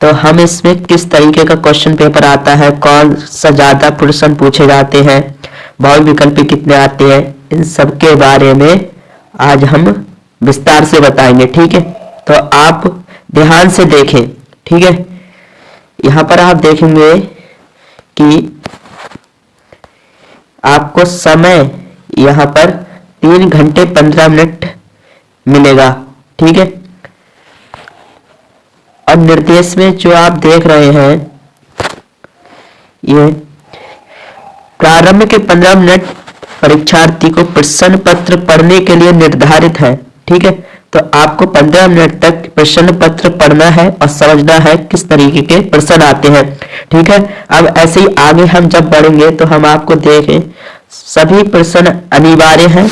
तो हम इसमें किस तरीके का क्वेश्चन पेपर आता है, कौन सा ज्यादा प्रश्न पूछे जाते हैं, बहु विकल्प कितने आते हैं, इन सब के बारे में आज हम विस्तार से बताएंगे। ठीक है, तो आप ध्यान से देखें। ठीक है, यहाँ पर आप देखेंगे कि आपको समय यहाँ पर 3 घंटे 15 मिनट मिलेगा। ठीक है, और निर्देश में जो आप देख रहे हैं ये प्रारंभ के 15 मिनट परीक्षार्थी को प्रश्न पत्र पढ़ने के लिए निर्धारित है। ठीक है, तो आपको 15 मिनट तक प्रश्न पत्र पढ़ना है और समझना है किस तरीके के प्रश्न आते हैं। ठीक है, अब ऐसे ही आगे हम जब बढ़ेंगे तो हम आपको देखें सभी प्रश्न अनिवार्य हैं।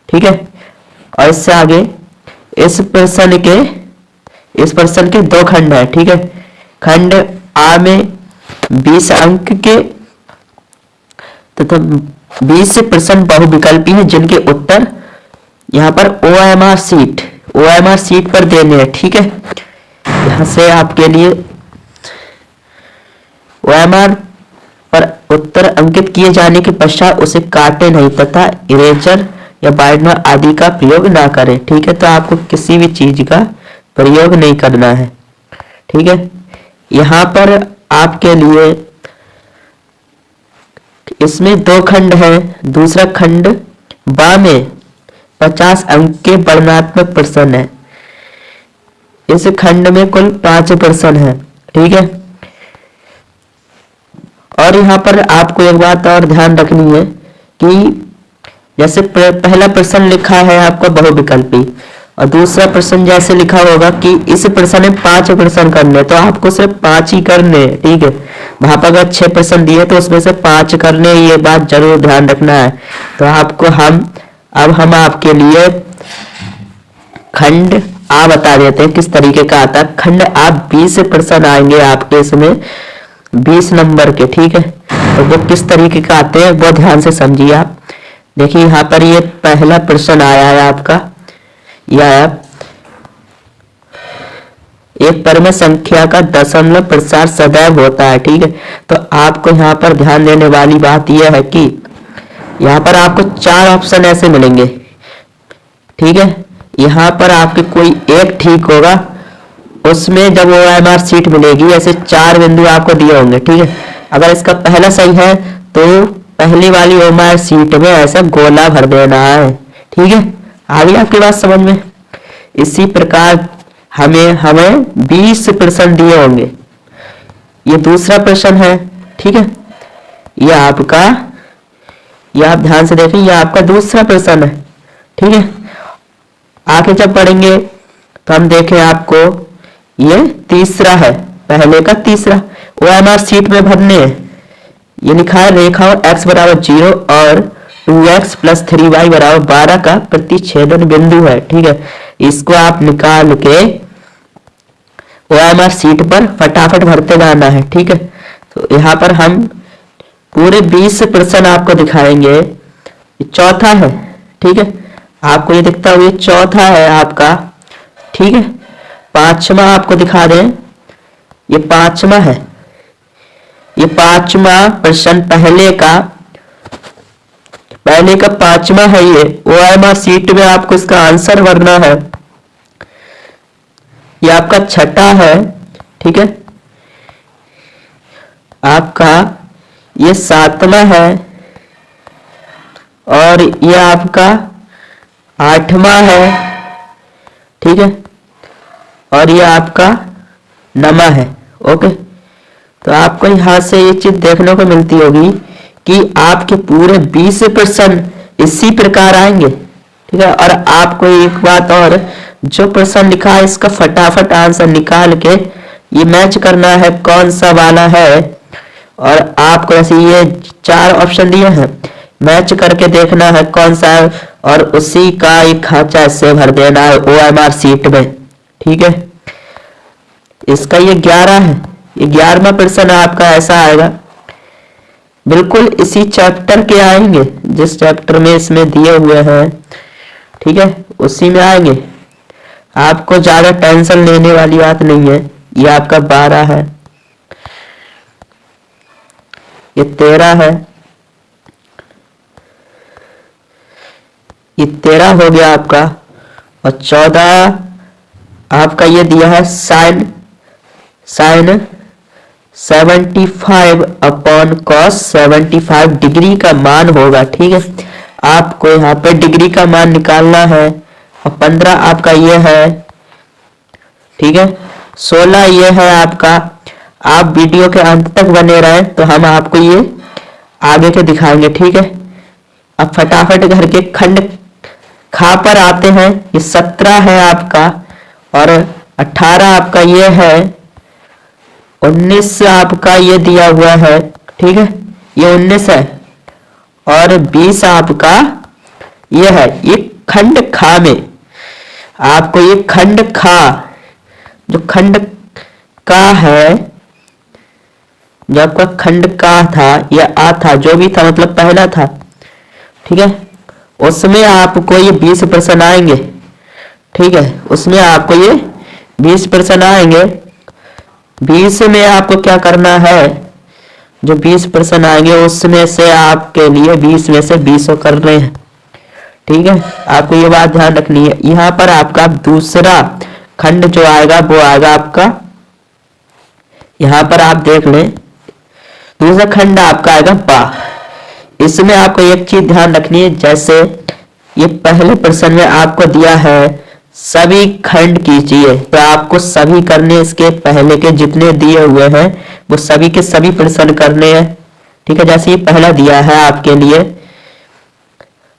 ठीक है, और इससे आगे इस प्रश्न के 2 खंड है। ठीक है, खंड आ में 20 अंक के तथा 20 प्रश्न बहुविकल्पी हैं जिनके उत्तर यहाँ पर OMR सीट पर देने हैं। ठीक है, यहाँ से आपके लिए OMR पर उत्तर अंकित किए जाने के पश्चात उसे काटे नहीं तथा इरेजर या बाइंडर आदि का प्रयोग ना करें। ठीक है, तो आपको किसी भी चीज का प्रयोग नहीं करना है। ठीक है, यहाँ पर आपके लिए इसमें 2 खंड है। दूसरा खंड बा में 50 अंक के वर्णनात्मक प्रश्न है। इस खंड में कुल 5 प्रश्न है। ठीक है, और यहाँ पर आपको एक बात और ध्यान रखनी है कि जैसे पहला प्रश्न लिखा है आपका बहुविकल्पी और दूसरा प्रश्न जैसे लिखा होगा कि इस प्रश्न में 5 प्रश्न करने, तो आपको सिर्फ 5 ही करने। ठीक है, वहां पर अगर 6 प्रश्न दिए तो उसमें से 5 करने, ये बात जरूर ध्यान रखना है। तो आपको हम आपके लिए खंड आ बता देते हैं किस तरीके का आता है। खंड आ 20 प्रश्न आएंगे आपके इसमें 20 नंबर के। ठीक है, तो वो किस तरीके का आते हैं वो ध्यान से समझिए आप। देखिए यहाँ पर ये पहला प्रश्न आया है आपका, यह एक परम संख्या का दशमलव प्रसार सदैव होता है। ठीक है, तो आपको यहाँ पर ध्यान देने वाली बात यह है कि यहाँ पर आपको 4 ऑप्शन ऐसे मिलेंगे। ठीक है, यहाँ पर आपके कोई एक ठीक होगा, उसमें जब OMR सीट मिलेगी ऐसे 4 बिंदु आपको दिए होंगे। ठीक है, अगर इसका पहला सही है तो पहली वाली OMR सीट में ऐसा गोला भर देना है। ठीक है, आ गई आपकी बात समझ में। इसी प्रकार हमें 20 प्रश्न दिए होंगे। ये दूसरा प्रश्न है। ठीक है, ये आप ध्यान से देखें, ये आपका दूसरा प्रश्न है। ठीक है, आगे जब पढ़ेंगे तो हम देखें आपको ये तीसरा है, पहले का तीसरा OMR सीट में भरने हैं। ये लिखा है रेखाओं x बराबर 0 और 2x + 3y बराबर 12 का प्रतिच्छेदन बिंदु है। ठीक है, इसको आप निकाल के OMR सीट पर फटाफट भरते जाना है। ठीक है, तो यहाँ पर हम पूरे 20 प्रश्न आपको दिखाएंगे। ये चौथा है। ठीक है, आपको ये दिखता हुआ ये चौथा है आपका। ठीक है, 5वां आपको दिखा दें, ये 5वां है। ये 5वां प्रश्न पहले का 5वां है। ये OMR सीट में आपको इसका आंसर भरना है। ये आपका 6ठा है। ठीक है, आपका ये 7वां है और ये आपका 8वां है। ठीक है, और ये आपका 9वां है। ओके, तो आपको यहाँ से ये चीज देखने को मिलती होगी कि आपके पूरे 20 प्रश्न इसी प्रकार आएंगे। ठीक है, और आपको एक बात और, जो प्रश्न लिखा है इसका फटाफट आंसर निकाल के ये मैच करना है कौन सा वाला है। और आपको ऐसे ये 4 ऑप्शन दिए हैं, मैच करके देखना है कौन सा है और उसी का एक खांचा से भर देना है OMR सीट में। ठीक है, इसका ये 11 है। ये 11वां प्रश्न आपका ऐसा आएगा, बिल्कुल इसी चैप्टर के आएंगे जिस चैप्टर में इसमें दिए हुए हैं। ठीक है, उसी में आएंगे। आपको ज्यादा टेंशन लेने वाली बात नहीं है। ये आपका 12 है, ये 13 है, ये 13 हो गया आपका। और 14 आपका ये दिया है साइन 75 अपॉन कॉस 75 डिग्री का मान होगा। ठीक है, आपको यहाँ पे डिग्री का मान निकालना है। और 15 आपका ये है, ठीक है, 16 ये है आपका। आप वीडियो के अंत तक बने रहें तो हम आपको ये आगे के दिखाएंगे। ठीक है, अब फटाफट घर के खंड खा पर आते हैं। ये 17 है आपका, और 18 आपका ये है, 19 आपका ये दिया हुआ है। ठीक है, ये 19 है, और 20 आपका ये है। ये खंड खा में आपको ये खंड खा, जो खंड का है, जो आपका खंड का था या आ था, जो भी था, मतलब पहला था। ठीक है, उसमें आपको ये 20% आएंगे। ठीक है, उसमें आपको ये 20% आएंगे। 20 में आपको क्या करना है, जो 20% आएंगे उसमें से आपके लिए 20 में से 20 करने हैं। ठीक है, आपको ये बात ध्यान रखनी है। यहाँ पर आपका दूसरा खंड जो आएगा वो आएगा आपका, यहाँ पर आप देख लें, दूसरा खंड आपका आएगा बा। इसमें आपको एक चीज ध्यान रखनी है, जैसे ये पहले प्रश्न में आपको दिया है सभी खंड कीजिए, तो आपको सभी करने, इसके पहले के जितने दिए हुए हैं वो सभी के सभी प्रश्न करने हैं। ठीक है, जैसे ये पहला दिया है आपके लिए,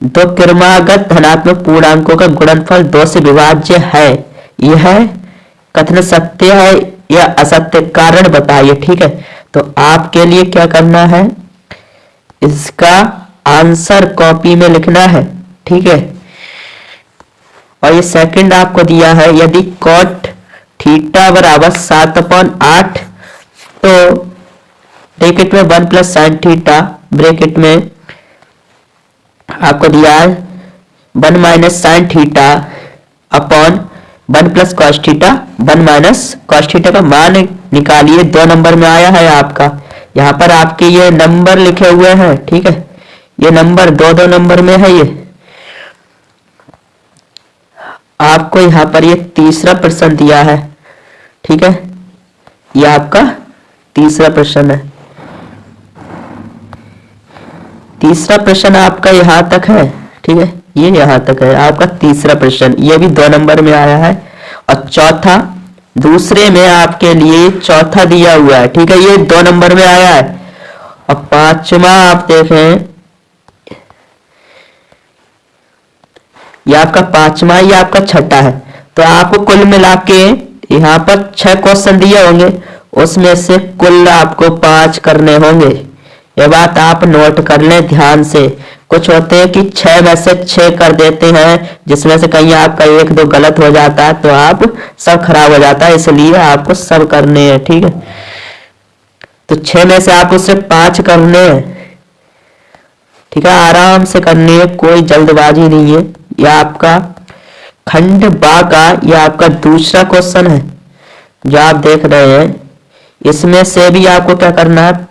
दो क्रमागत धनात्मक पूर्णांकों का गुणनफल 2 से विभाज्य है, यह कथन सत्य है या असत्य, कारण बताइए। ठीक है, तो आपके लिए क्या करना है, इसका आंसर कॉपी में लिखना है। ठीक है, और ये सेकंड आपको दिया है, यदि कॉट थीटा बराबर 7/8, तो ब्रैकेट में 1 प्लस साइन थीटा, ब्रैकेट में आपको दिया है 1 minus sine theta upon 1 plus cos theta, 1 minus cos theta का मान निकालिए। 2 नंबर में आया है आपका, यहाँ पर आपके ये नंबर लिखे हुए हैं। ठीक है, ये नंबर 2 नंबर में है। ये आपको यहाँ पर ये तीसरा प्रश्न दिया है। ठीक है, ये आपका तीसरा प्रश्न है। तीसरा प्रश्न आपका यहाँ तक है। ठीक है, ये यहाँ तक है आपका तीसरा प्रश्न, ये भी 2 नंबर में आया है। और चौथा, दूसरे में आपके लिए चौथा दिया हुआ है। ठीक है, ये 2 नंबर में आया है। और पांचवा आप देखें, ये आपका पांचवा, ये आपका छठा है। तो आपको कुल मिला के यहाँ पर 6 क्वेश्चन दिए होंगे, उसमें से कुल आपको 5 करने होंगे। ये बात आप नोट कर लें ध्यान से। कुछ होते हैं कि 6 में से 6 कर देते हैं, जिसमें से कहीं आपका 1-2 गलत हो जाता है तो आप सब खराब हो जाता है, इसलिए आपको सब करने हैं। ठीक है, तो 6 में से आपको सिर्फ 5 करने हैं। ठीक है, आराम से करनी है, कोई जल्दबाजी नहीं है। यह आपका खंड बा का यह आपका दूसरा क्वेश्चन है जो आप देख रहे हैं। इसमें से भी आपको क्या करना है,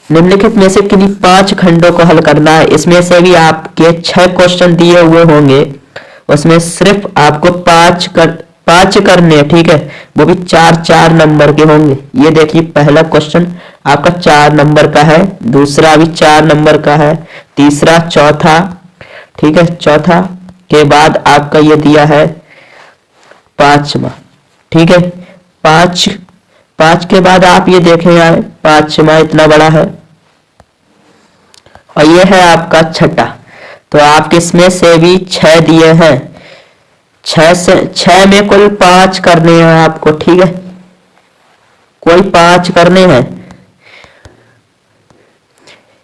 निम्नलिखित में से किन्हीं 5 खंडों को हल करना है। इसमें से भी आपके 6 क्वेश्चन दिए हुए होंगे, उसमें सिर्फ आपको 5 करने हैं। ठीक है, वो भी 4-4 नंबर के होंगे। ये देखिए, पहला क्वेश्चन आपका 4 नंबर का है, दूसरा भी 4 नंबर का है, तीसरा, चौथा। ठीक है, चौथा के बाद आपका ये दिया है 5वां। ठीक है, 5 के बाद आप ये देखें यार, 5वां इतना बड़ा है, और ये है आपका छठा। तो आपके इसमें से भी 6 दिए हैं, 6 में कुल 5 करने हैं आपको। ठीक है, कोई 5 करने हैं।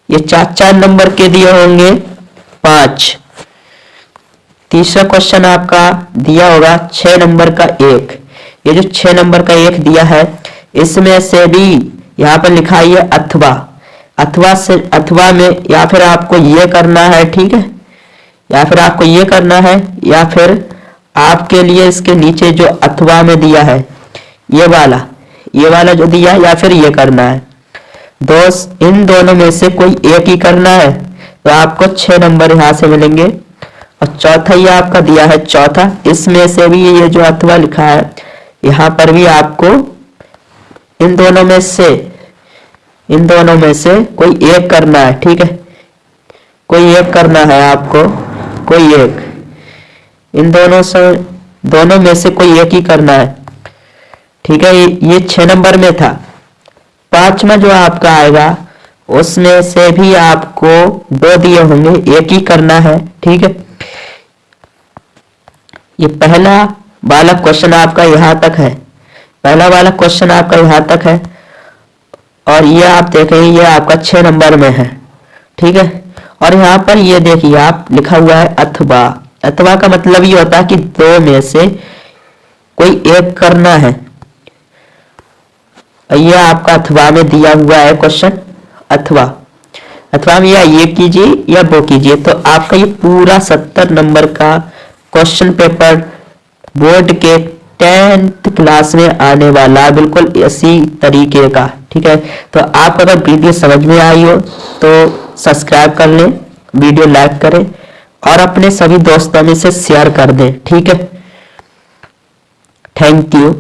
ये 4-4 नंबर के दिए होंगे 5। तीसरा क्वेश्चन आपका दिया होगा 6 नंबर का 1। ये जो 6 नंबर का 1 दिया है, इसमें से भी यहाँ पर लिखा है अथवा में या फिर आपको ये करना है। ठीक है, या फिर आपको ये करना है, या फिर आपके लिए इसके नीचे जो अथवा में दिया है ये वाला जो दिया या फिर ये करना है। दोस्त इन दोनों में से कोई एक ही करना है तो आपको 6 नंबर यहाँ से मिलेंगे। और चौथा ये आपका दिया है चौथा, इसमें से भी ये जो अथवा लिखा है यहाँ पर भी आपको इन दोनों में से कोई एक करना है। ठीक है, कोई एक करना है आपको, कोई एक, इन दोनों में से कोई एक ही करना है। ठीक है, ये 6 नंबर में था। 5वां जो आपका आएगा उसमें से भी आपको 2 दिए होंगे, एक ही करना है। ठीक है, ये पहला वाला क्वेश्चन आपका यहाँ तक है, पहला वाला क्वेश्चन आपका यहाँ तक है और ये आप देखेंगे ये आपका 6 नंबर में है। ठीक है, और यहाँ पर ये देखिए आप लिखा हुआ है अथवा। अथवा का मतलब ये होता है कि 2 में से कोई एक करना है। ये आपका अथवा में दिया हुआ है क्वेश्चन, अथवा में या ये कीजिए या वो कीजिए। तो आपका ये पूरा 70 नंबर का क्वेश्चन पेपर बोर्ड के 10th क्लास में आने वाला बिल्कुल इसी तरीके का। ठीक है, तो आप अगर वीडियो समझ में आई हो तो सब्सक्राइब कर लें, वीडियो लाइक करें और अपने सभी दोस्तों में से शेयर कर दें। ठीक है, थैंक यू।